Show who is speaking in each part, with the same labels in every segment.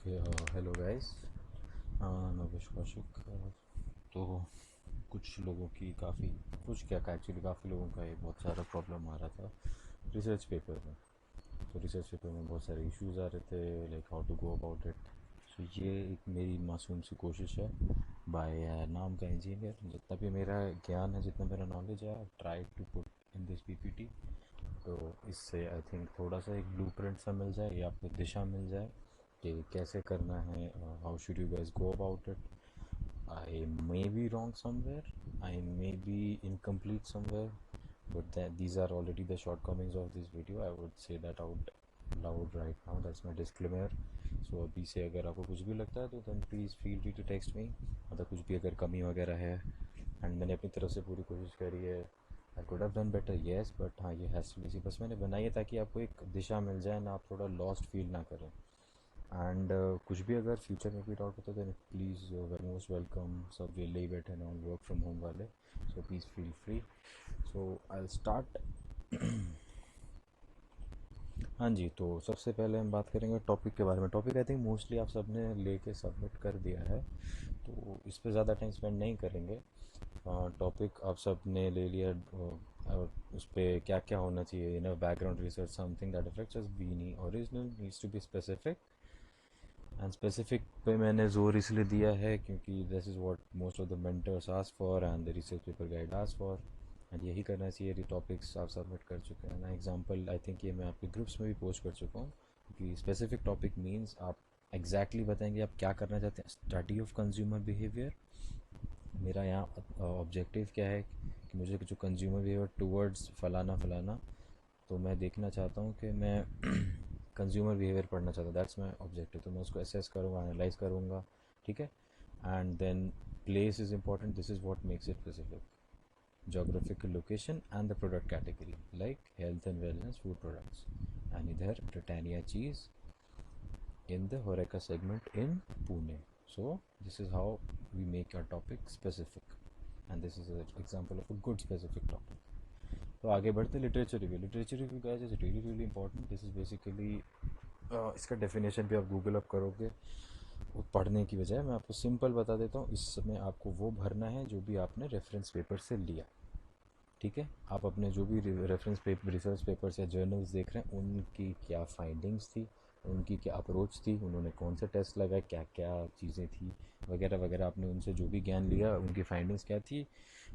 Speaker 1: Okay. Hello guys. नवेश कौशिक। तो कुछ लोगों की काफ़ी कुछ क्या एक्चुअली काफ़ी लोगों का ये बहुत सारा प्रॉब्लम आ रहा था रिसर्च पेपर में। तो रिसर्च पेपर में बहुत सारे इश्यूज आ रहे थे, like how to go about it. So ये एक मेरी मासूम सी कोशिश है बाय नाम का इंजीनियर, जितना भी मेरा ज्ञान है, जितना मेरा नॉलेज है, try to put in this PPT. तो इससे आई थिंक थोड़ा सा एक ब्लूप्रिंट सा मिल जाए या आपको दिशा मिल जाए कि कैसे करना है, how should you guys go about it. I may be wrong somewhere, I may be incomplete somewhere, but these are already the shortcomings of this video. I would say that out loud right now. That's my disclaimer. So अभी से अगर आपको कुछ भी लगता है तो then please feel free to text me। मतलब कुछ भी अगर कमी वगैरह है, एंड मैंने अपनी तरफ से पूरी कोशिश करी है। I could have done better yes, but हाँ ये हैज़ टू बी सी, बस मैंने बनाई है ताकि आपको एक दिशा मिल जाए ना, आप थोड़ा लॉस्ट फील ना करें। एंड कुछ भी अगर फ्यूचर में भी डाउट होता है तो प्लीज़ मोस्ट वेलकम। सब वेले ही बैठे ना वर्क फ्रॉम होम वाले, so please feel free. So I start. हाँ जी, तो सबसे पहले हम बात करेंगे टॉपिक के बारे में। टॉपिक आई थिंक मोस्टली आप सबने लेके सबमिट कर दिया है, तो इस पे ज़्यादा टाइम स्पेंड नहीं करेंगे। टॉपिक आप सब ने ले लिया, और उस पर क्या क्या होना चाहिए, background research something that affects us being original needs to be specific. And specific पे मैंने जोर इसलिए दिया है क्योंकि this is what most of the mentors ask for and the research paper guide ask for, and यही करना चाहिए। ये टॉपिक्स आप सबमिट कर चुके हैं ना, एग्जांपल आई थिंक ये मैं आपके ग्रुप्स में भी पोस्ट कर चुका हूँ। क्योंकि स्पेसिफिक टॉपिक मीन्स आप एग्जैक्टली बताएंगे आप क्या करना चाहते हैं। स्टडी ऑफ कंज्यूमर बिहेवियर, मेरा यहाँ ऑब्जेक्टिव क्या है कि मुझे जो कंज्यूमर बिहेवियर टूवर्ड्स फलाना फलाना, तो मैं देखना चाहता हूँ कि मैं कंज्यूमर बिहेवियर पढ़ना चाहता हूँ, दैट्स माई ऑब्जेक्टिव। तो मैं उसको असेस करूँगा, एनालाइज करूँगा, ठीक है। And then place is important, this is what makes it specific. geographical location and the product category like health and wellness food products, and इधर Britannia cheese in the Horeca segment in Pune. So this is how we make our topic specific, and this is an example of a good specific topic. तो आगे बढ़ते literature review. Literature review guys is really really important. This is basically इसका definition भी आप Google up करोगे वो पढ़ने की बजाय, मैं आपको सिंपल बता देता हूँ। इसमें आपको वो भरना है जो भी आपने रेफरेंस पेपर से लिया, ठीक है। आप अपने जो भी रेफरेंस पेपर, रिसर्च पेपर्स या जर्नल्स देख रहे हैं, उनकी क्या फाइंडिंग्स थी, उनकी क्या अप्रोच थी, उन्होंने कौन से टेस्ट लगाए, क्या क्या चीज़ें थी, वगैरह वगैरह। आपने उनसे जो भी ज्ञान लिया, उनकी फाइंडिंग्स क्या थी,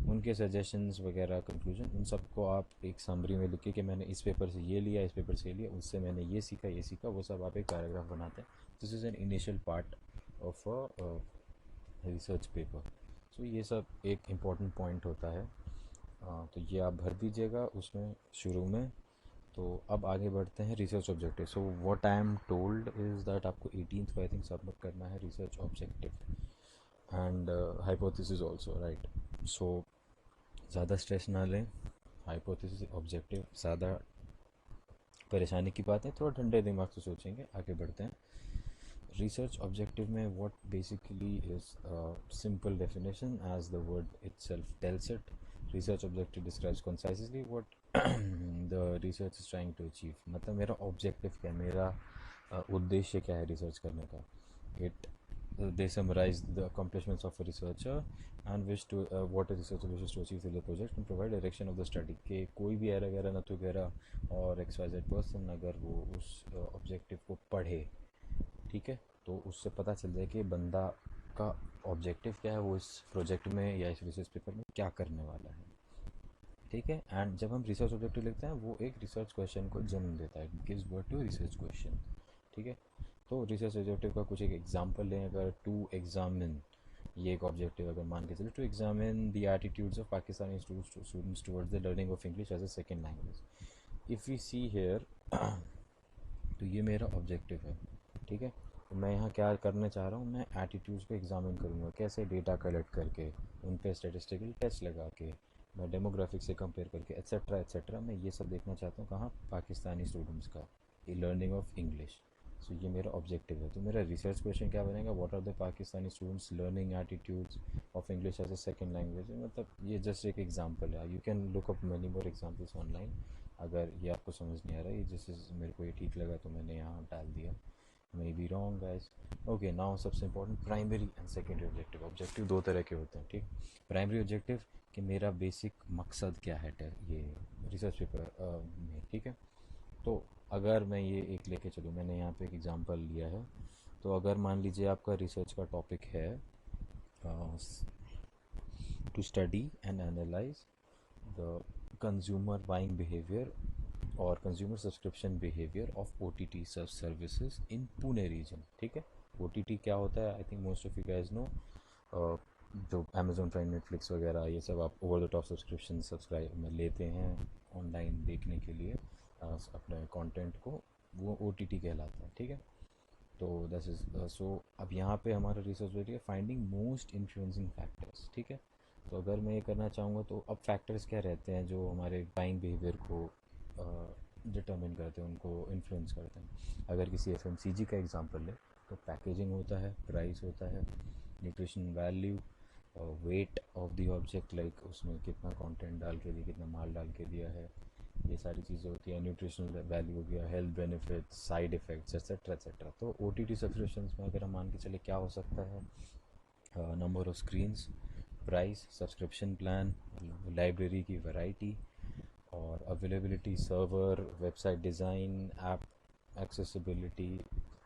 Speaker 1: उनके सजेशंस वगैरह, कंक्लूजन, उन सबको आप एक समरी में लिखिए कि मैंने इस पेपर से ये लिया, इस पेपर से ये लिया, उससे मैंने ये सीखा, ये सीखा, वो सब आप एक पैराग्राफ बनाते हैं। This is an initial part of a research paper. So ये सब एक इम्पॉर्टेंट पॉइंट होता है। तो ये आप भर दीजिएगा उसमें शुरू में। तो अब आगे बढ़ते हैं research objective. So what I am told is that आपको 18th को आई थिंक सबमिट करना है research objective and hypothesis also, right. So ज़्यादा स्ट्रेस ना लें, हाइपोथेसिस ऑब्जेक्टिव ज़्यादा परेशानी की बात है, थोड़ा ठंडे दिमाग से सोचेंगे। आगे बढ़ते हैं। रिसर्च ऑब्जेक्टिव में what basically is simple definition as the word itself tells it. Research objective describes concisely what the research is trying to achieve. मतलब मेरा ऑब्जेक्टिव क्या है, मेरा उद्देश्य क्या है रिसर्च करने का। It they summarize the accomplishments of a researcher and wish to what a researcher wishes to achieve through the project and provide direction of the study। कि कोई भी एरा वगैरह न तो वगैरह और XYZ पर्सन अगर वो उस ऑब्जेक्टिव को पढ़े, ठीक है, तो उससे पता चल जाए कि बंदा का ऑब्जेक्टिव क्या है, वो इस प्रोजेक्ट में या इस रिसर्च पेपर में क्या करने वाला है, ठीक है। एंड जब हम रिसर्च ऑब्जेक्टिव लिखते हैं, वो एक रिसर्च क्वेश्चन को जन्म देता है, it gives birth to research question, ठीक है। तो रिसर्च ऑब्जेक्टिव का कुछ एक एग्जांपल लें, अगर टू एग्जामिन, ये एक ऑब्जेक्टिव अगर मान के चले, to examine the attitudes of Pakistani students towards the learning of English as a second language. If we see here, तो ये मेरा ऑब्जेक्टिव है, ठीक है। तो मैं यहाँ क्या करना चाह रहा हूँ, मैं एटीट्यूड्स को एग्जामिन करूँगा, कैसे डेटा कलेक्ट करके, उन पे स्टेटिस्टिकल टेस्ट लगा के, मैं डेमोग्राफिक से कंपेयर करके, एट्सेट्रा एट्सेट्रा, मैं ये सब देखना चाहता हूँ कहाँ, पाकिस्तानी स्टूडेंट्स का लर्निंग ऑफ इंग्लिश। सो ये मेरा ऑब्जेक्टिव है। तो मेरा रिसर्च क्वेश्चन क्या बनेगा, what are the Pakistani students learning attitudes of English as a second language. मतलब ये जस्ट एक एग्जाम्पल है, you can look up many more examples online. अगर ये आपको समझ नहीं आ रहा है, ये जैसे मेरे को ये ठीक लगा तो मैंने यहाँ डाल दिया। May be wrong guys. Okay, now सबसे important primary and secondary objective. Objective दो तरह के होते हैं, ठीक। प्राइमरी ऑब्जेक्टिव कि मेरा बेसिक मकसद क्या है ये रिसर्च पेपर में, ठीक है। तो अगर मैं ये एक लेके चलूँ, मैंने यहाँ पे एक एग्जांपल लिया है। तो अगर मान लीजिए आपका रिसर्च का टॉपिक है to study and analyse the consumer buying behaviour और consumer subscription behaviour of O T T services in Pune region, ठीक है। ओ टी टी क्या होता है, I think most of you guys know. जो अमेजोन प्राइम, नेटफ्लिक्स वगैरह ये सब आप over the top subscription subscribe में लेते हैं ऑनलाइन देखने के लिए अपने कंटेंट को, वो ओ टी टी कहलाता है, ठीक है। तो दिस इज सो अब यहाँ पे हमारा रिसर्च वेरी है फाइंडिंग मोस्ट इन्फ्लुएंसिंग फैक्टर्स, ठीक है। तो अगर मैं ये करना चाहूँगा तो अब फैक्टर्स क्या रहते हैं जो हमारे बाइंग बिहेवियर को डिटर्मिन करते हैं, उनको इन्फ्लुएंस करते हैं। अगर किसी एफ का एग्जांपल ले तो पैकेजिंग होता है, प्राइस होता है, nutrition value, weight of the object, like उसमें कितना कंटेंट डाल के दिया, कितना माल डाल के दिया है, ये सारी चीज़ें होती हैं। न्यूट्रिशनल वैल्यू हो गया, health benefits, side effects, etcetera etcetera. तो ओ टी टी सब्सक्रिप्शन में अगर हम मान के चले क्या हो सकता है, number of screens, price, subscription plan, library की वैरायटी और availability, server, website design, app accessibility,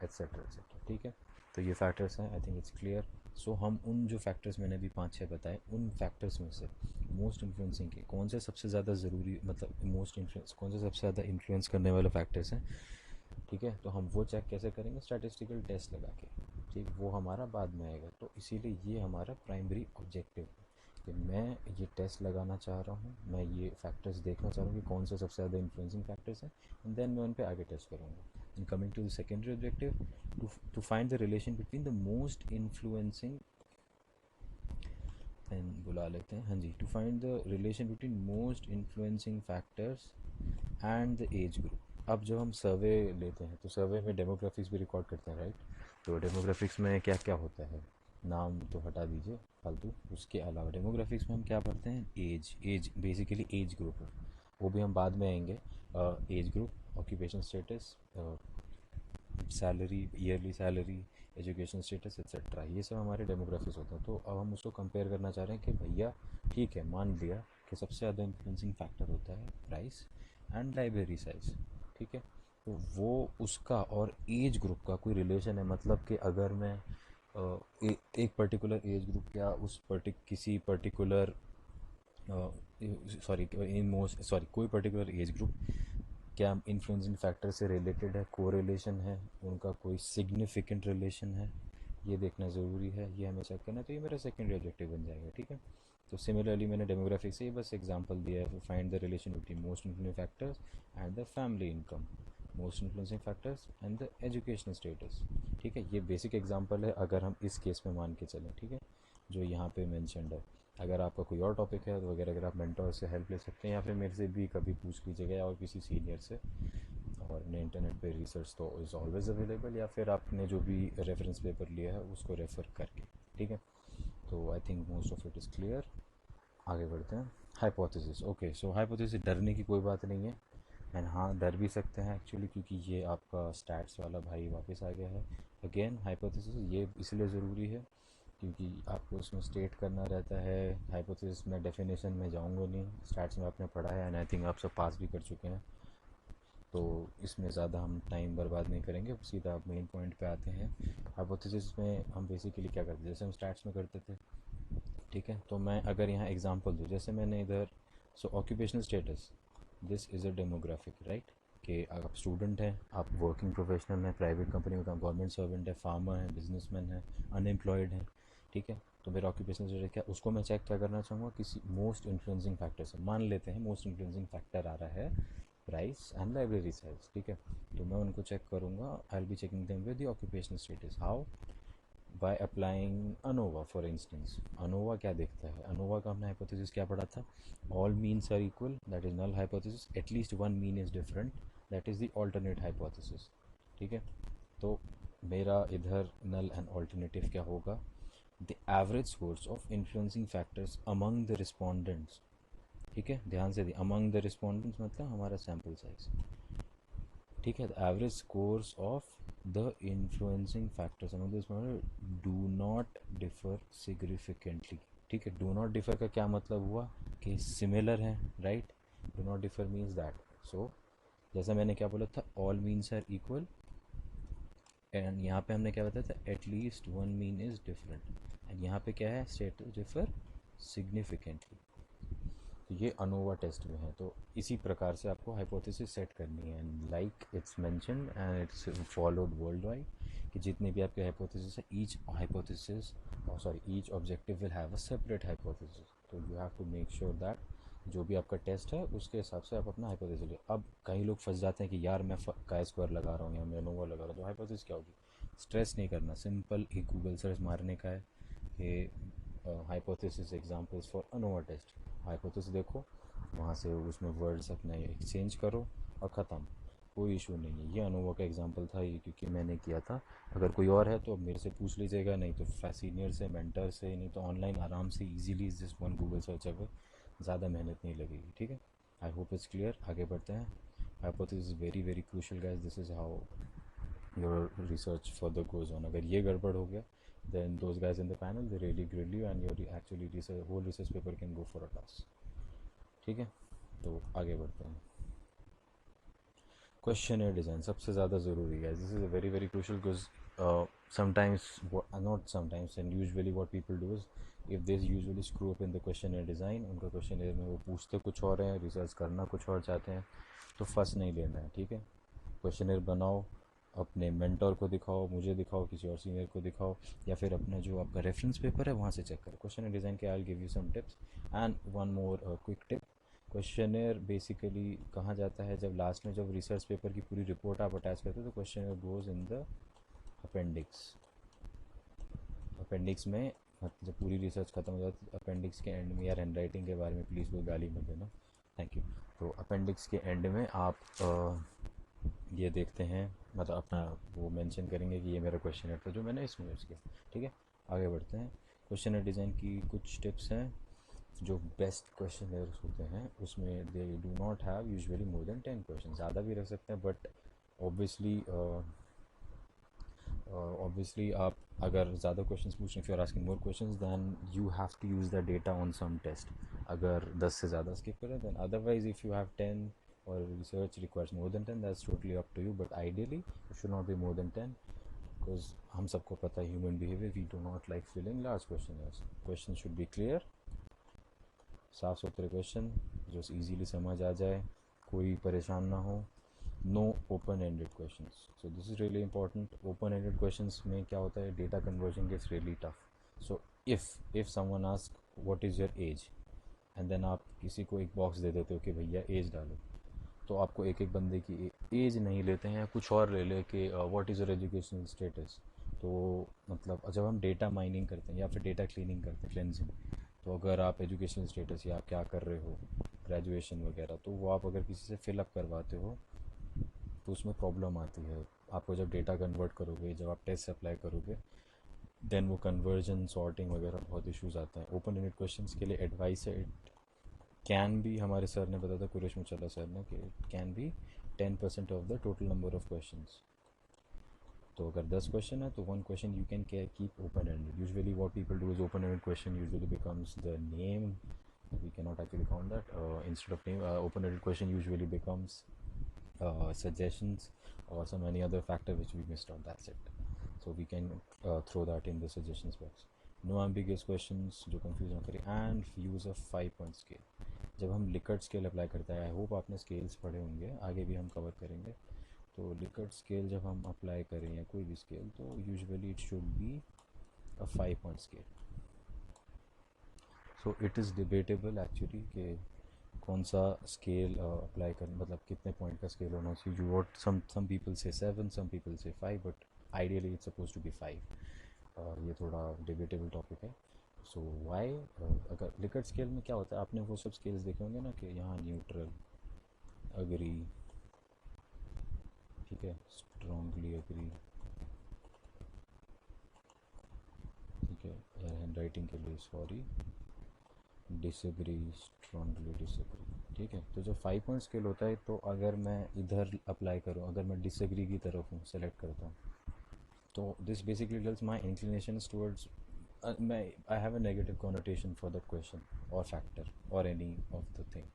Speaker 1: etcetera etcetera, ठीक है। तो ये फैक्टर्स हैं, आई थिंक इट्स क्लियर। सो हम उन जो फैक्टर्स मैंने अभी 5-6 बताए, उन फैक्टर्स में से मोस्ट इन्फ्लुएंसिंग के कौन से सबसे ज़्यादा ज़रूरी, मतलब मोस्ट इन्फ्लुएंस कौन से सबसे ज़्यादा इन्फ्लुएंस करने वाले फैक्टर्स हैं, ठीक है। तो हम वो चेक कैसे करेंगे, स्टैटिस्टिकल टेस्ट लगा के, ठीक। वो हमारा बाद में आएगा। तो इसीलिए ये हमारा प्राइमरी ऑब्जेक्टिव है कि मैं ये टेस्ट लगाना चाह रहा हूँ, मैं ये फैक्टर्स देखना चाह रहा हूँ कि कौन से सबसे ज़्यादा इन्फ्लुएंसिंग फैक्टर्स हैं, एंड देन मैं उन पर आगे टेस्ट करूँगा। And coming to the secondary objective, to find the relation between the most influencing, and बुला लेते हैं, हाँ जी, to find the relation between most influencing factors and the age group. अब जब हम सर्वे लेते हैं तो सर्वे में डेमोग्राफिक्स भी रिकॉर्ड करते हैं, राइट। तो डेमोग्राफिक्स में क्या क्या होता है, नाम तो हटा दीजिए फालतू। उसके अलावा डेमोग्राफिक्स में हम क्या पढ़ते हैं, age, age basically age group है, वो भी हम बाद में आएंगे। Age group, occupation status, salary, yearly salary, education status etcetera, ये सब हमारे डेमोग्राफिक्स होते हैं। तो अब हम उसको कंपेयर करना चाह रहे हैं कि भैया ठीक है, मान लिया कि सबसे ज़्यादा इन्फ्लुएंसिंग फैक्टर होता है प्राइस एंड लाइब्रेरी साइज, ठीक है। तो वो उसका और एज ग्रुप का कोई रिलेशन है, मतलब कि अगर मैं एक पर्टिकुलर एज ग्रुप या किसी particular sorry in most sorry कोई पर्टिकुलर एज ग्रुप क्या इन्फ्लुएंसिंग फैक्टर से रिलेटेड है, कोरिलेशन है, उनका कोई सिग्निफिकेंट रिलेशन है, ये देखना ज़रूरी है, ये हमें चेक करना है। तो ये मेरा सेकेंडरी ऑब्जेक्टिव बन जाएगा, ठीक है। तो सिमिलरली मैंने डेमोग्राफिक से ही बस एग्जांपल दिया है, find the relation between most influencing factors and the family income, most influencing factors and the educational status, ठीक है। ये बेसिक एग्जांपल है अगर हम इस केस में मान के चलें, ठीक है, जो यहाँ पे मैंशनड है। अगर आपका कोई और टॉपिक है तो वगैरह अगर आप मेंटोर से हेल्प ले सकते हैं या फिर मेरे से भी कभी पूछ लीजिएगा या और किसी सीनियर से। और अपने इंटरनेट पे रिसर्च तो इज़ ऑलवेज अवेलेबल, या फिर आपने जो भी रेफरेंस पेपर लिया है उसको रेफ़र करके, ठीक है। तो आई think most of it is clear. आगे बढ़ते हैं। Hypothesis, okay. सो हाइपोथेसिस, डरने की कोई बात नहीं है, एंड हाँ डर भी सकते हैं एक्चुअली, क्योंकि ये आपका स्टैट्स वाला भाई वापस आ गया है। अगेन हाइपोथेसिस ये इसलिए ज़रूरी है क्योंकि आपको उसमें स्टेट करना रहता है। हाइपोथेसिस में डेफिनेशन में जाऊंगा नहीं, स्टैट्स में आपने पढ़ा है एंड आई थिंक आप सब पास भी कर चुके हैं, तो इसमें ज़्यादा हम टाइम बर्बाद नहीं करेंगे, सीधा आप मेन पॉइंट पे आते हैं। हाइपोथेसिस में हम बेसिकली क्या करते हैं, जैसे हम स्टैट्स में करते थे, ठीक है। तो मैं अगर यहाँ एग्जांपल दूँ, जैसे मैंने इधर, so occupational status, this is a demographic, right. कि आप स्टूडेंट हैं, आप वर्किंग प्रोफेशनल हैं, प्राइवेट कंपनी में काम, गवर्नमेंट सर्वेंट है, फार्मर है, बिजनेसमैन है, अनएम्प्लॉयड है, ठीक है। तो मेरा ऑक्यूपेशनल स्टेटस क्या, उसको मैं चेक क्या करना चाहूँगा, किसी मोस्ट इन्फ्लुएंसिंग फैक्टर से। मान लेते हैं मोस्ट इन्फ्लुएंसिंग फैक्टर आ रहा है प्राइस एंड लाइब्रेरी साइज, ठीक है। तो मैं उनको चेक करूँगा, I will be checking them with the occupational status. How, by applying ANOVA for instance. ANOVA क्या देखता है, अनोवा का हमने हाइपोथेसिस क्या पढ़ा था, all means are equal, that is null hypothesis, at least one mean is different, that is the alternate hypothesis, ठीक है। तो मेरा इधर नल एंड ऑल्टरनेटिव क्या होगा, the average scores of influencing factors among the respondents, ठीक है, ध्यान से दी, अमंग द रिस्पोंडेंट्स मतलब हमारा सैम्पल साइज, ठीक है। The average scores of the influencing factors among this model do not differ significantly. ठीक है, डू नॉट डिफर का क्या मतलब हुआ कि सिमिलर है, right. Do not differ means that, so जैसा मैंने क्या बोला था, all means are equal, and यहाँ पे हमने क्या बताया था, at least one mean is different, and यहाँ पे क्या है, स्टेटस डिफर सिग्निफिकेंटली। तो ये अनोवा टेस्ट में है। तो इसी प्रकार से आपको हाइपोथेसिस सेट करनी है, and like it's mentioned and it's followed world wide कि जितने भी आपके हाइपोथेसिस है, each hypothesis sorry each objective will have a separate hypothesis. तो you have to make sure that जो भी आपका टेस्ट है उसके हिसाब से आप अपना हाइपोथेसिस ले। अब कई लोग फंस जाते हैं कि यार मैं काय स्क्वायर लगा रहा हूँ या मैं अनोवा लगा रहा हूँ, तो हाइपोथेसिस क्या होगी। स्ट्रेस नहीं करना, सिंपल एक गूगल सर्च मारने का है कि hypothesis examples for ANOVA test. Hypothesis देखो, वहाँ से उसमें वर्ड्स अपने एक्सचेंज करो और ख़त्म, कोई इशू नहीं है। ये अनोवा का एग्जांपल था ये, क्योंकि मैंने किया था। अगर कोई और है तो अब मेरे से पूछ लीजिएगा, नहीं तो सीनियर से, मेंटर से, नहीं तो ऑनलाइन आराम से easily just one Google search अगर, ज़्यादा मेहनत नहीं लगेगी। ठीक है, आई होप इट्स क्लियर। आगे बढ़ते हैं। Hypothesis is very very crucial guys, this is how your research further goes on. अगर ये गड़बड़ हो गया, then those guys in the panel they really grill you and your actually research, whole research paper can go for a toss। ठीक है, तो आगे बढ़ते हैं। क्वेश्चन डिज़ाइन सबसे ज़्यादा ज़रूरी है, this is a very very crucial because sometimes not sometimes and usually what people do is if they usually screw up in the questionnaire design, उनका क्वेश्चन में वो पूछते कुछ और हैं, रिसर्च करना कुछ और चाहते हैं, तो फंस नहीं लेना है। ठीक है, क्वेश्चनर बनाओ, अपने मेंटर को दिखाओ, मुझे दिखाओ, किसी और सीनियर को दिखाओ, या फिर अपना जो आपका रेफरेंस पेपर है वहाँ से चेक करो। क्वेश्चनर डिज़ाइन के I will give you some tips and one more quick tip. Questionnaire basically कहाँ जाता है, जब लास्ट में जब रिसर्च पेपर की पूरी रिपोर्ट आप अटैच करते हो तो questionnaire goes in the appendix. Appendix में मतलब जब पूरी रिसर्च खत्म हो जाती है अपेंडिक्स के एंड में, यार हैंड राइटिंग के बारे में प्लीज़ कोई गाली मत देना, थैंक यू। तो अपेंडिक्स के एंड में आप ये देखते हैं, मतलब अपना वो मेंशन करेंगे कि ये मेरा क्वेश्चन है, तो जो मैंने इसमें यूज़ किया। ठीक है, आगे बढ़ते हैं। क्वेश्चन डिज़ाइन की कुछ टिप्स हैं। जो बेस्ट क्वेश्चन होते हैं उसमें they do not have usually more than 10 question, ज़्यादा भी रख सकते हैं, बट ऑब्वियसली ऑब्वियसली आप अगर ज़्यादा क्वेश्चन पूछ रहे हैं, if you are asking more question than you have to use the data on some test. अगर 10 से ज़्यादा स्किप करें then, otherwise if you have 10 or research requires more than 10, that's totally up to you, but ideally it should not be more than 10, because हम सबको पता है human behavior, we do not like filling large questionnaires। question should be clear, साफ सुथरे question जो easily समझ आ जाए, कोई परेशान ना हो, no open ended question. So this is really important. Open ended question में क्या होता है, data conversion gets really tough. So if someone ask what is your age, and then आप किसी को एक बॉक्स दे देते हो कि भैया एज डालो, तो आपको एक एक बंदे की एज नहीं लेते हैं, कुछ और ले ले कि what is your educational status. तो मतलब जब हम डेटा माइनिंग करते हैं या फिर डेटा क्लीनिंग करते हैं, क्लेंजिंग, तो अगर आप एजुकेशनल स्टेटस या आप क्या कर रहे हो, ग्रेजुएशन वगैरह, तो वो आप अगर किसी से फिलअप करवाते हो तो उसमें प्रॉब्लम आती है। आपको जब डेटा कन्वर्ट करोगे, जब आप टेस्ट अप्लाई करोगे, देन वो कन्वर्जन, सॉर्टिंग वगैरह बहुत इश्यूज आते हैं। ओपन एंडेड क्वेश्चंस के लिए एडवाइस है, इट कैन बी, हमारे सर ने बताया था, कुरेश मुचल्ला सर ने, कि it can be 10% of the total number of questions. तो अगर 10 क्वेश्चन है तो one question you can keep open ended. Usually what people do is open ended question usually becomes the name, we cannot actually count that, instead of name, open-ended question usually becomes suggestions or some any other factor which we missed out, that's it. So we can throw that in the suggestions box। no ambiguous questions जो confuse ना करें, and use of 5-point scale। जब हम Likert scale apply करते हैं, I hope आपने scales पढ़े होंगे, आगे भी हम कवर करेंगे। तो लिकर्ट स्केल जब हम अप्लाई करें या कोई भी स्केल, तो usually it should be a 5-point scale. So it is debatable actually कि कौन सा स्केल अप्लाई कर, मतलब कितने पॉइंट का स्केल होना चाहिए। यू वॉट सम पीपल से 7, सम पीपल से 5, but ideally it's suppose to be 5। ये थोड़ा डिबेटेबल टॉपिक है। सो वाई, अगर लिकर्ट स्केल में क्या होता है, आपने वो सब स्केल्स देखे होंगे ना कि यहाँ न्यूट्रल, अग्री, ठीक है, स्ट्रांगली अग्री, ठीक है, यार हैंड राइटिंग के लिए सॉरी, डिसएग्री, स्ट्रांगली डिसएग्री। ठीक है, तो जो 5-point स्केल होता है, तो अगर मैं इधर अप्लाई करूँ, अगर मैं डिसएग्री की तरफ हूँ, सेलेक्ट करता हूँ, तो this basically tells my inclinations towards मैं I have a negative connotation for that question और फैक्टर और एनी ऑफ द थिंग.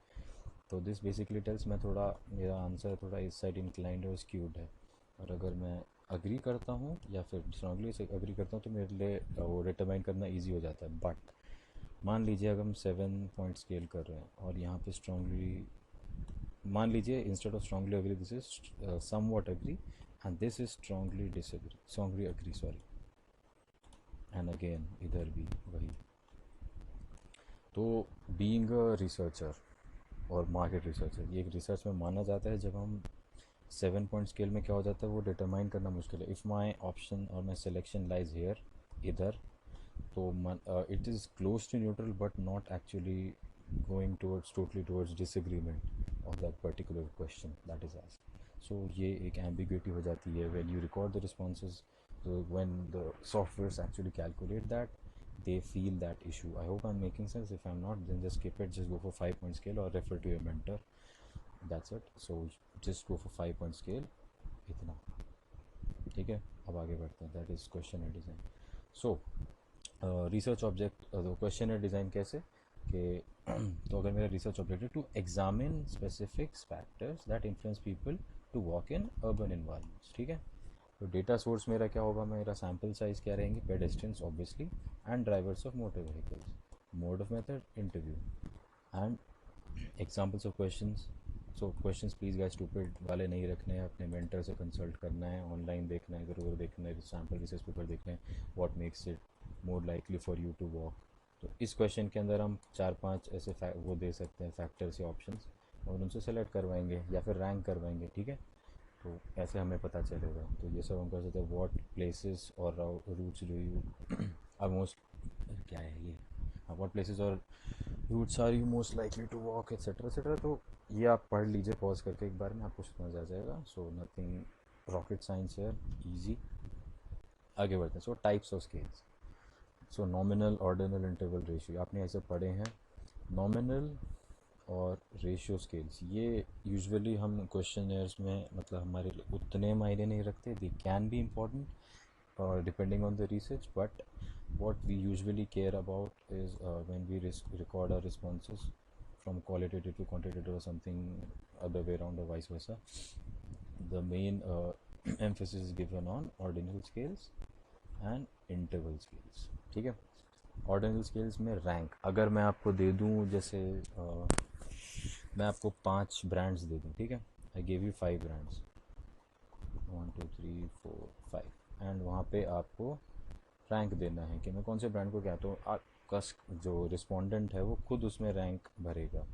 Speaker 1: तो दिस बेसिकली टेल्स मैं थोड़ा मेरा आंसर थोड़ा इस साइड इंक्लाइंड और स्क्यूड है. और अगर मैं अग्री करता हूँ या फिर स्ट्रांगली से अग्री करता हूँ तो मेरे लिए वो डिटरमाइन करना इजी हो जाता है. बट मान लीजिए अगर हम 7 पॉइंट स्केल कर रहे हैं और यहाँ पे स्ट्रांगली मान लीजिए instead of strongly agree this is somewhat agree and this is strongly disagree strongly agree sorry. And again इधर भी वही. तो बीइंग अ रिसर्चर और मार्केट रिसर्चर ये एक रिसर्च में माना जाता है. जब हम 7 पॉइंट स्केल में क्या हो जाता है वो डिटरमाइन करना मुश्किल है. इफ़ माई ऑप्शन और माई सिलेक्शन लाइज हेयर इधर तो it is close to neutral but not actually going towards totally towards disagreement of that particular question that is asked. So ये एक एम्बिग्विटी हो जाती है when you record the responses. So when the softwares actually calculate that, they feel that issue. I hope I'm making sense. If I'm not, then just skip it. Just go for 5 point scale or refer to your mentor. That's it. So just go for 5 point scale. इतना ठीक है. अब आगे बढ़ते हैं. That is question and design. So research object to question and design कैसे कि तो अगर मेरा रिसर्च ऑब्जेक्ट है to examine specific factors that influence people to walk in urban environments. ठीक है. तो डेटा सोर्स मेरा क्या होगा मेरा सैम्पल साइज़ क्या रहेंगे pedestrians obviously and drivers of motor vehicles. Mode of method interview and examples of questions. So questions please guys stupid वाले नहीं रखने हैं. अपने मेंटर से कंसल्ट करना है. ऑनलाइन देखना है इधर उधर देखना है. सैम्पल रिसर्च पेपर देखना है. What makes it more likely for you to walk. तो इस क्वेश्चन के अंदर हम 4-5 ऐसे वो दे सकते हैं फैक्टर्स या ऑप्शंस और उनसे सेलेक्ट करवाएंगे या फिर रैंक करवाएंगे. ठीक है. तो ऐसे हमें पता चलेगा. तो ये सब हम कर सकते हैं. वॉट प्लेसेस और routes do you are most क्या है ये वॉट प्लेसेस और routes are you most likely to walk etcetera etcetera. तो ये आप पढ़ लीजिए पॉज करके एक बार में आपको समझ आ जाएगा. सो नथिंग रॉकेट साइंस है ईजी. आगे बढ़ते हैं. सो types of scales. So nominal ordinal interval ratio आपने ऐसे पढ़े हैं. नॉमिनल और रेशियो स्केल्स ये यूजुअली हम क्वेश्चनर्स में मतलब हमारे लिए उतने मायने नहीं रखते. They can be important depending on the research but what we usually care about is when we record our responses from qualitative to quantitative or something other way around or vice versa. The main emphasis is given on ordinal scales and interval scales. ठीक है. Ordinal scales में rank अगर मैं आपको दे दूँ जैसे मैं आपको 5 ब्रांड्स दे दूँ. ठीक है. I give you 5 brands 1 2 3 4 5 and वहाँ पे आपको रैंक देना है कि मैं कौन से ब्रांड को क्या. तो आपका जो रिस्पोंडेंट है वो खुद उसमें रैंक भरेगा.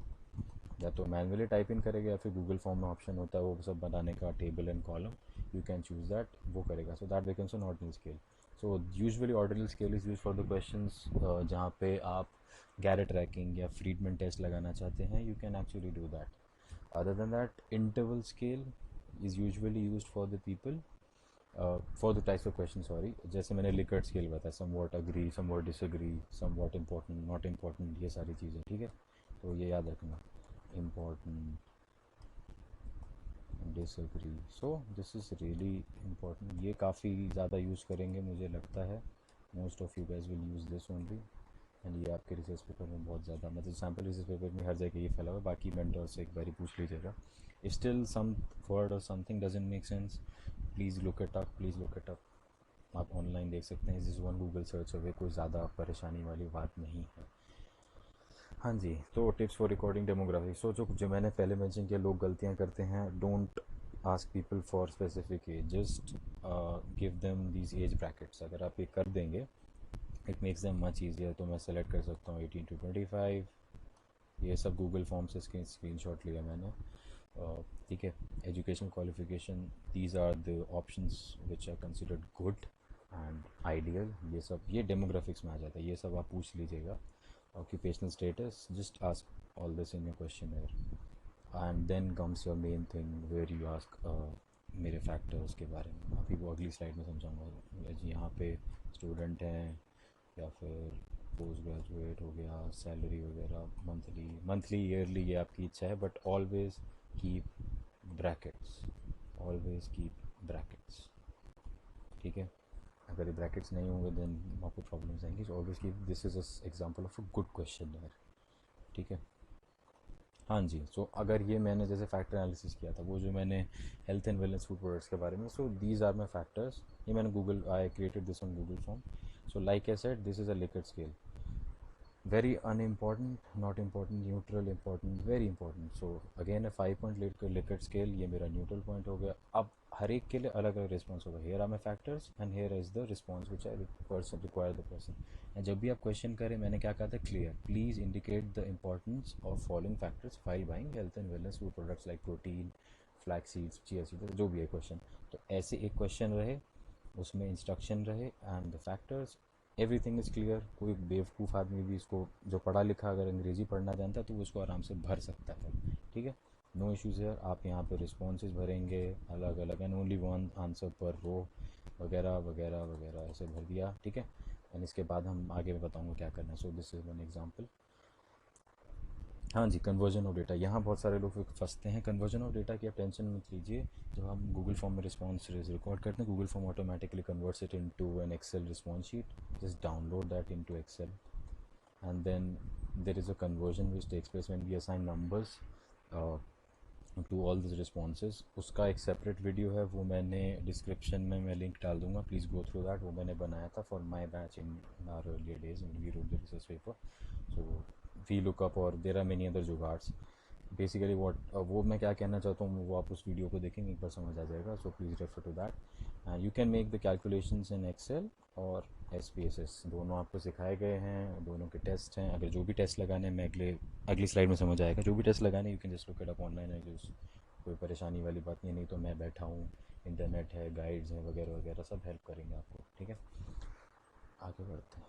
Speaker 1: या तो मैनुअली टाइप इन करेगा या फिर गूगल फॉर्म में ऑप्शन होता है वो सब बनाने का table and column. You can choose that. वो करेगा. So that becomes N ordinal scale. So usually ordinal scale is use for the questions जहाँ पे आप गैरेट ट्रैकिंग या फ्रीडमैन टेस्ट लगाना चाहते हैं. You can actually do that. Other than that interval scale is usually used for the people for the types of question. Sorry जैसे मैंने Likert scale बताया some what agree some what disagree somewhat important not important ये सारी चीज़ें. ठीक है. तो ये याद रखना important disagree. So this is really important. ये काफ़ी ज़्यादा यूज़ करेंगे मुझे लगता है. Most of you guys will use this only and ये आपके रिसर्च पेपर में बहुत ज़्यादा मतलब सैम्पल रिसर्च पेपर में हर जगह ये फैला हुआ है. बाकी मेंटर से एक बार पूछ लीजिएगा. इफ स्टिल सम वर्ड और something doesn't make sense please look it up. Please look it up. आप ऑनलाइन देख सकते हैं. This one Google search away. कोई ज़्यादा परेशानी वाली बात नहीं है. हाँ जी. तो tips for recording demography. So जो मैंने पहले मेंशन किया लोग गलतियाँ करते हैं. Don't ask people for specific age. Just give them these age brackets. अगर आप ये कर देंगे it makes them much easier. तो मैं सेलेक्ट कर सकता हूँ 18 to 25. ये सब गूगल फॉर्म से स्क्रीनशॉट लिया मैंने. ठीक है. Education qualification these are the options which are considered good and ideal. ये सब ये डेमोग्राफिक्स में आ जाता है. ये सब आप पूछ लीजिएगा. occupational status just ask all this in your questionnaire and then comes your main thing where you ask मेरे फैक्टर्स के बारे में. अभी वो अगली स्लाइड में समझाऊंगा जी. यहाँ पे स्टूडेंट हैं या फिर पोस्ट ग्रेजुएट हो गया सैलरी वगैरह मंथली ईयरली ये आपकी इच्छा है but always keep brackets. Always keep brackets. ठीक है. अगर ये ब्रैकेट्स नहीं होंगे देन आपको प्रॉब्लम्स आएंगी। So obviously this is example of a good question यार, ठीक है। हाँ जी, सो अगर ये मैंने जैसे फैक्टर एनालिसिस किया था, वो जो मैंने health and wellness food products के बारे में, so these are my factors. ये मैंने Google, I created this on Google form. So like I said, this is a Likert scale, very unimportant, not important, neutral, important, very important. So again a 5 point Likert scale, ये मेरा neutral point हो गया। अब हर एक के लिए अलग अलग रिस्पॉन्स होगा। Here are my factors and here is the response which I person require the person. And जब भी आप क्वेश्चन करें, मैंने क्या कहा था, clear, please indicate the importance of following factors file buying health and wellness food products like protein, flax seeds, chia seeds, जो भी है क्वेश्चन। तो ऐसे एक क्वेश्चन रहे, उसमें इंस्ट्रक्शन रहे and the factors, everything is clear. कोई बेवकूफ़ आदमी भी इसको, जो पढ़ा लिखा अगर अंग्रेज़ी पढ़ना जानता है तो वो इसको आराम से भर सकता है, ठीक है। नो इश्यूज़ है। आप यहाँ पे रिस्पॉन्सेज भरेंगे अलग अलग, एंड ओनली वन आंसर पर रो, वगैरह वगैरह वगैरह, ऐसे भर दिया, ठीक है। एंड इसके बाद हम आगे मैं बताऊँगा क्या करना है। सो दिस इज़ वन एग्जाम्पल। हाँ जी, कन्वर्जन ऑफ डेटा, यहाँ बहुत सारे लोग फंसते हैं। कन्वर्जन ऑफ डेटा की आप टेंशन मत लीजिए। जब हम गूगल फॉर्म में रिस्पॉन्स रिकॉर्ड करते हैं, Google form automatically converts it into an Excel response sheet. Just download that into Excel and then there is a conversion which takes place when we assign numbers to all this responses. उसका एक separate video है, वो मैंने description में मैं link डाल दूंगा, please go through that. वो मैंने बनाया था for my batch in our earlier days when we wrote the research paper. So we look up और there are many other jugaads. Basically what वो मैं क्या कहना चाहता हूँ, वो आप उस वीडियो को देखेंगे, एक बार समझ आ जाएगा। So please refer to that. You can make the calculations in Excel और SPSS, दोनों आपको सिखाए गए हैं, दोनों के टेस्ट हैं। अगर जो भी टेस्ट लगाने हैं, मैं अगली स्लाइड में समझ आएगा। जो भी टेस्ट लगाने, you can just look it up online, है कोई परेशानी वाली बात नहीं तो मैं बैठा हूँ, इंटरनेट है, गाइड्स हैं, वगैरह वगैरह, सब हेल्प करेंगे आपको, ठीक है। आगे बढ़ते हैं।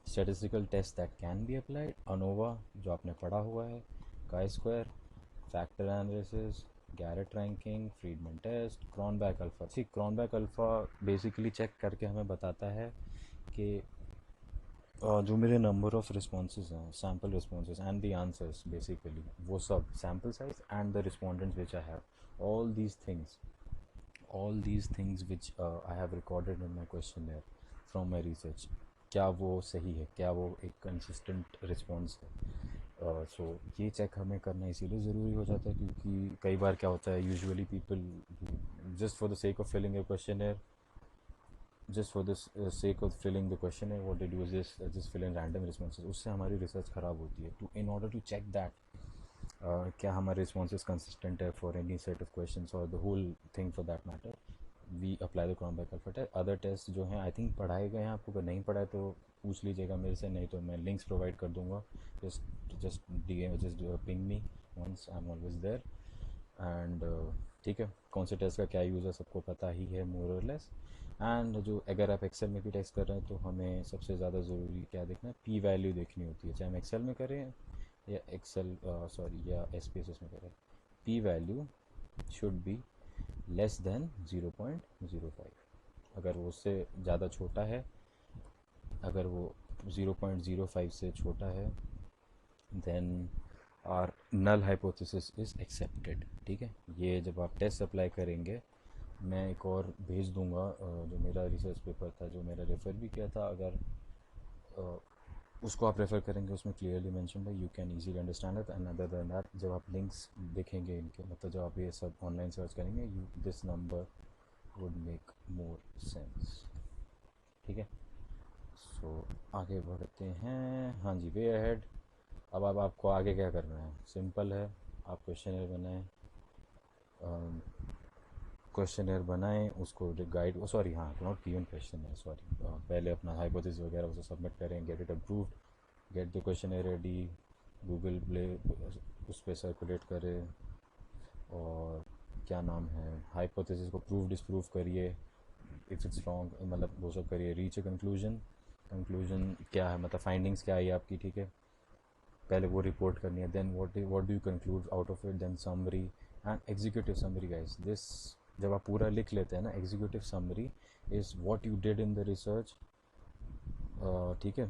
Speaker 1: Statistical test that can be applied, ANOVA जो आपने पढ़ा हुआ है, chi square, factor analysis, Garrett ranking, Friedman test, Cronbach alpha. See Cronbach alpha basically check करके हमें बताता है कि जो मेरे नंबर ऑफ़ रिस्पॉन्सेज हैं, sample responses and the answers, basically वो सब, sample size and the respondents which I have, all these things which I have recorded in my question from my research, क्या वो सही है, क्या वो एक कंसिस्टेंट रिस्पॉन्स है। सो ये चेक हमें करना इसीलिए ज़रूरी हो जाता है क्योंकि कई बार क्या होता है, usually people just for the sake of filling a question, just for this sake of filling the questionnaire, what they do is this just fill in random responses, उससे हमारी रिसर्च ख़राब होती है। तो in order to check that क्या हमारे responses consistent है for any set of questions और the whole thing for that matter, we apply the Cronbach alpha test. Other test जो हैं आई थिंक पढ़ाए गए हैं आपको, अगर नहीं पढ़ाए तो पूछ लीजिएगा मेरे से, नहीं तो मैं लिंक्स प्रोवाइड कर दूँगा। Just ping me once, I am always there. And ठीक है, कौन से टेस्ट का क्या यूज़ है सबको पता ही है मोर और लेस। एंड जो अगर आप एक्सेल में भी टेस्ट कर रहे हैं तो हमें सबसे ज़्यादा ज़रूरी क्या देखना है, पी वैल्यू देखनी होती है, चाहे हम एक्सेल में करें या या SPSS में करें। P value should be less than 0.05। अगर वो उससे ज़्यादा छोटा है, अगर वो 0.05 से छोटा है, then our null hypothesis is accepted, ठीक है। ये जब आप टेस्ट अप्लाई करेंगे, मैं एक और भेज दूंगा जो मेरा रिसर्च पेपर था, जो मेरा रेफ़र भी किया था, अगर उसको आप रेफ़र करेंगे, उसमें क्लियरली मेंशन है, you can easily understand it. And other than that, जब आप लिंक्स देखेंगे इनके, मतलब जब आप ये सब ऑनलाइन सर्च करेंगे, you this number would make more sense, ठीक है। सो आगे बढ़ते हैं। हाँ जी, वे अहेड। अब आपको आगे क्या करना है, सिंपल है। आप क्वेश्चनर बनाएं, उसको गाइड, सॉरी हाँ, नॉट गिवन क्वेश्चन है, सॉरी, पहले अपना हाइपोथेसिस वगैरह उसे सबमिट करें, get it approved, get the question ready, Google play उस पर सर्कुलेट करें, और क्या नाम है, हाइपोथेसिस को प्रूव डिसप्रूव करिए, इफ़ इट्स रॉन्ग मतलब वो सब करिए, रीच ए कंक्लूजन क्या है, मतलब फाइंडिंग्स क्या आई आपकी, ठीक है, पहले वो रिपोर्ट करनी है। Then what do you conclude out of it, then summary and executive summary. Guys, this जब आप पूरा लिख लेते हैं ना, executive summary is what you did in the research, ठीक है,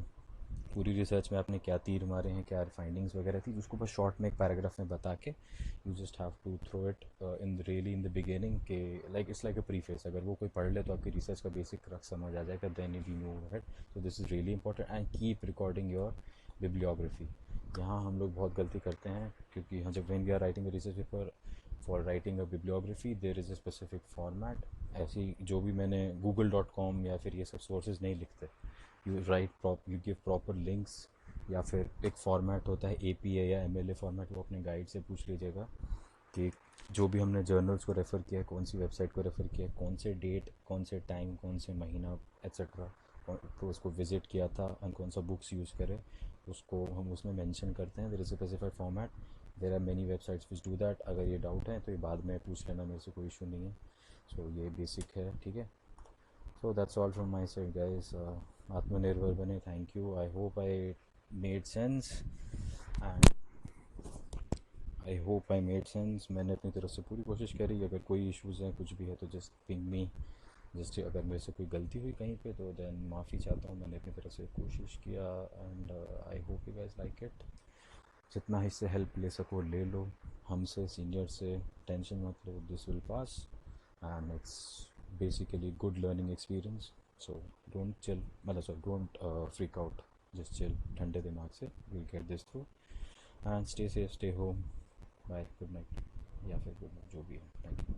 Speaker 1: पूरी रिसर्च में आपने क्या तीर मारे हैं, क्या फाइंडिंग्स वगैरह थी, उसको बस शॉर्ट में एक पैराग्राफ में बता के you just have to throw it in the beginning के like it's like a preface. अगर वो कोई पढ़ ले तो आपकी रिसर्च का बेसिक रख समझ आ जाएगा, then you move ahead. So this is really important and keep recording your bibliography. यहाँ हम लोग बहुत गलती करते हैं, क्योंकि हाँ जब when we are writing a research paper for writing a bibliography there is a specific format. ऐसी जो भी मैंने google.com या फिर ये सब सोर्सेज नहीं लिखते, you you give proper links, या फिर एक फॉर्मेट होता है APA या MLA फॉर्मेट, वो अपने गाइड से पूछ लीजिएगा कि जो भी हमने जर्नल्स को रेफ़र किया है, कौन सी वेबसाइट को रेफ़र किया है, कौन से डेट, कौन से टाइम, कौन से महीना एक्सेट्रा तो उसको विज़िट किया था, और कौन सा बुक्स यूज़ करें, उसको हम उसमें मेंशन करते हैं। There is a specified format, there are many websites which do that. अगर ये डाउट है तो ये बाद में पूछ लेना, मेरे से कोई इशू नहीं है। सो ये बेसिक है, ठीक है। So that's all from my side, guys. Atmanirbhar bane. Thank you. I hope I made sense, and I hope I made sense. मैंने अपनी तरफ से पूरी कोशिश करी। अगर कोई इश्यूज़ हैं, कुछ भी है, तो जस्ट पिंग मी। जस्ट अगर मेरे से कोई गलती हुई कहीं पे तो देन माफ़ी चाहता हूँ। मैंने अपनी तरफ से कोशिश किया, and I hope you guys like it. जितना इससे हेल्प ले सको ले लो, हमसे, सीनियर से। टेंशन मत लो, this will pass, and it's basically good learning experience. So don't chill, मतलब sorry, don't freak out, just chill, ठंडे दिमाग से, we'll get this through, and stay safe, stay home, bye, good night, या फिर good night, जो भी है, thank you.